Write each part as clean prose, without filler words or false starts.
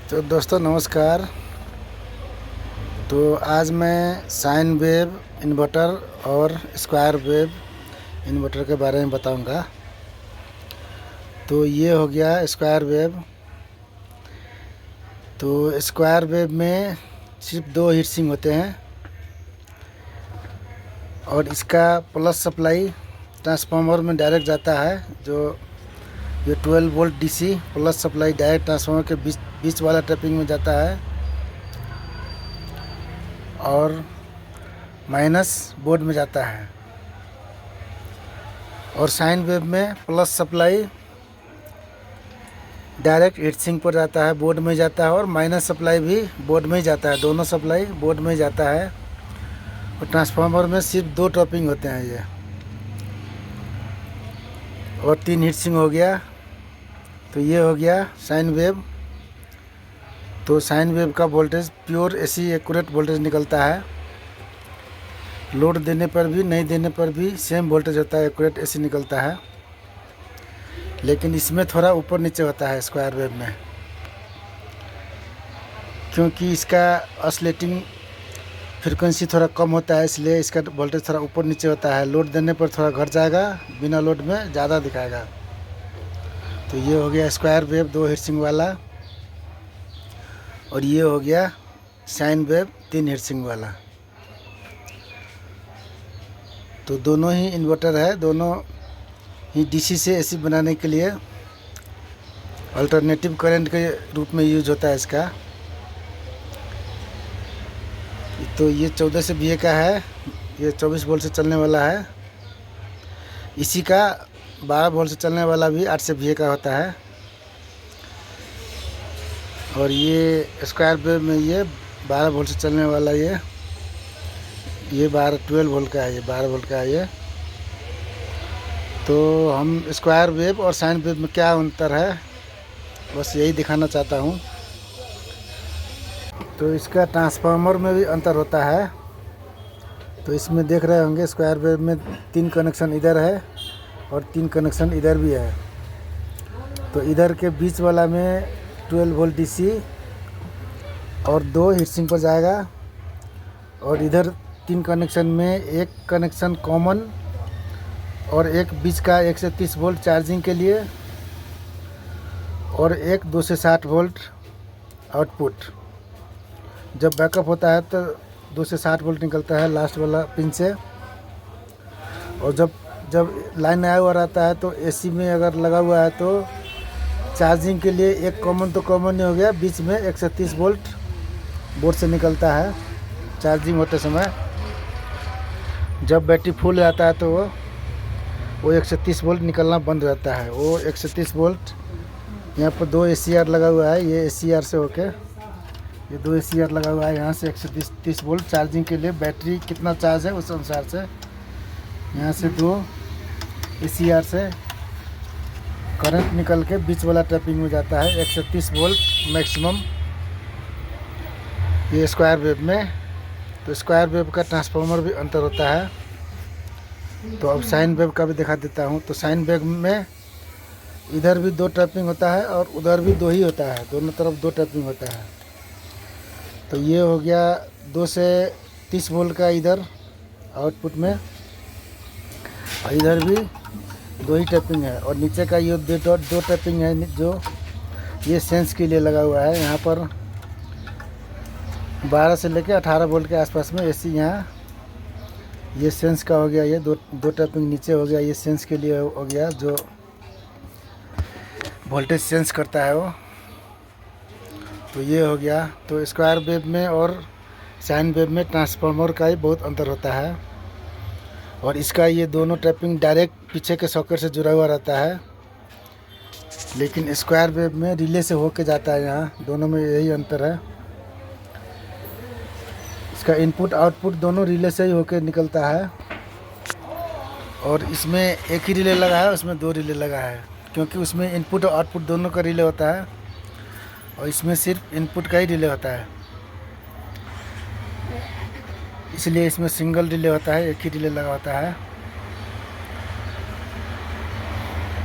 तो दोस्तों नमस्कार। तो आज मैं साइन वेव इन्वर्टर और स्क्वायर वेव इन्वर्टर के बारे में बताऊंगा। तो ये हो गया स्क्वायर वेव। तो स्क्वायर वेव में सिर्फ दो हीट सिंक होते हैं और इसका प्लस सप्लाई ट्रांसफार्मर में डायरेक्ट जाता है। जो ये 12 volt DC plus supply direct transformer के बीच वाला टैपिंग में जाता है और माइनस बोर्ड में जाता है। और साइन वेव में plus supply direct heat sink पर जाता है, बोर्ड में जाता है, और माइनस सप्लाई भी बोर्ड में ही जाता है। दोनों सप्लाई बोर्ड में ही जाता है। और ट्रांसफार्मर में सिर्फ दो टॉपिंग होते हैं ये, और 3 हीट सिंक हो गया। तो ये हो गया साइन वेव। तो साइन वेव का voltage pure AC accurate voltage निकलता है। लोड देने पर भी नहीं देने पर भी सेम वोल्टेज होता है, एक्यूरेट एसी निकलता है। लेकिन इसमें थोड़ा ऊपर नीचे होता है स्क्वायर वेव में, क्योंकि इसका ऑसिलेटिंग फ्रीक्वेंसी थोड़ा कम होता है, इसलिए इसका वोल्टेज थोड़ा ऊपर नीचे होता है। लोड देने पर थोड़ा घट जाएगा, बिना लोड में ज़्यादा दिखाएगा। तो ये हो गया स्क्वायर वेव 2 हीट सिंक वाला, और ये हो गया साइन वेव 3 हीट सिंक वाला। तो दोनों ही इन्वर्टर है, दोनों ही डीसी से एसी बनाने के लिए अल्टरनेटिव करंट के रूप में यूज होता है इसका। तो ये 14 से VA का है, ये 24 वोल्ट से चलने वाला है। इसी का 12 वोल्ट से चलने वाला भी 8 से VA का होता है। और ये स्क्वायर वेव में ये 12 वोल्ट से चलने वाला ये 12 वोल्ट का है, ये 12 वोल्ट का है ये। तो हम स्क्वायर वेव और साइन वेव में क्या अंतर है, बस यही दिखाना चाहता हूँ। तो इसका ट्रांसफार्मर में भी अंतर होता है। तो इसमें देख रहे होंगे स्क्वायर वेव में 3 कनेक्शन इधर है और 3 कनेक्शन इधर भी है। तो इधर के बीच वाला में 12 वोल्ट डीसी और 2 हीट सिंक पर जाएगा, और इधर 3 कनेक्शन में एक कनेक्शन कॉमन और एक बीच का 1 से 30 वोल्ट चार्जिंग के लिए, और एक 2 से 60 वोल्ट आउटपुट। जब बैकअप होता है तो 2 से 60 वोल्ट निकलता है लास्ट वाला पिन से। और जब लाइन आया हुआ रहता है तो एसी में अगर लगा हुआ है तो चार्जिंग के लिए एक कॉमन तो कॉमन ही हो गया, बीच में 1 से 30 वोल्ट बोर्ड से निकलता है चार्जिंग होते समय। जब बैटरी फुल रहता है तो वो 1 से 30 वोल्ट निकलना बंद रहता है। वो 1 से 30 वोल्ट यहाँ पर 2 ACR लगा हुआ है, ये ACR से होके ये 2 ACR लगा हुआ है यहाँ से 1 से 30 वोल्ट चार्जिंग के लिए। बैटरी कितना चार्ज है उस अनुसार से यहाँ से 2 ACR से करंट निकल के बीच वाला टैपिंग में जाता है 1 से 30 वोल्ट मैक्सिमम, ये स्क्वायर वेव में। तो स्क्वायर वेव का ट्रांसफार्मर भी अंतर होता है। तो अब साइन वेव का भी दिखा देता हूँ। तो साइन वेव में इधर भी 2 टैपिंग होता है और उधर भी 2 ही होता है, दोनों तरफ 2 टैपिंग होता है। तो ये हो गया 2 से 30 वोल्ट का इधर आउटपुट में, और इधर भी 2 ही टैपिंग है। और नीचे का ये 2 टैपिंग है जो ये सेंस के लिए लगा हुआ है। यहाँ पर 12 से लेकर 18 वोल्ट के आसपास में एसी यहाँ ये सेंस का हो गया। ये दो टैपिंग नीचे हो गया, ये सेंस के लिए हो गया, जो वोल्टेज सेंस करता है वो। तो ये हो गया। तो स्क्वायर वेव में और साइन वेव में ट्रांसफार्मर का ही बहुत अंतर होता है। और इसका ये दोनों टैपिंग डायरेक्ट पीछे के सॉकेट से जुड़ा हुआ रहता है, लेकिन स्क्वायर वेव में रिले से होके जाता है। यहाँ दोनों में यही अंतर है। इसका इनपुट आउटपुट दोनों रिले से ही होके निकलता है। और इसमें एक ही रिले लगा है, उसमें 2 रिले लगा है, क्योंकि उसमें इनपुट और आउटपुट दोनों का रिले होता है, और इसमें सिर्फ इनपुट का ही रिले होता है, इसलिए इसमें सिंगल रिले होता है, एक ही रिले लगा होता है।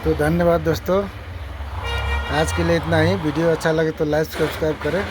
तो धन्यवाद दोस्तों। आज के लिए इतना ही। वीडियो अच्छा लगे तो लाइक सब्सक्राइब करें।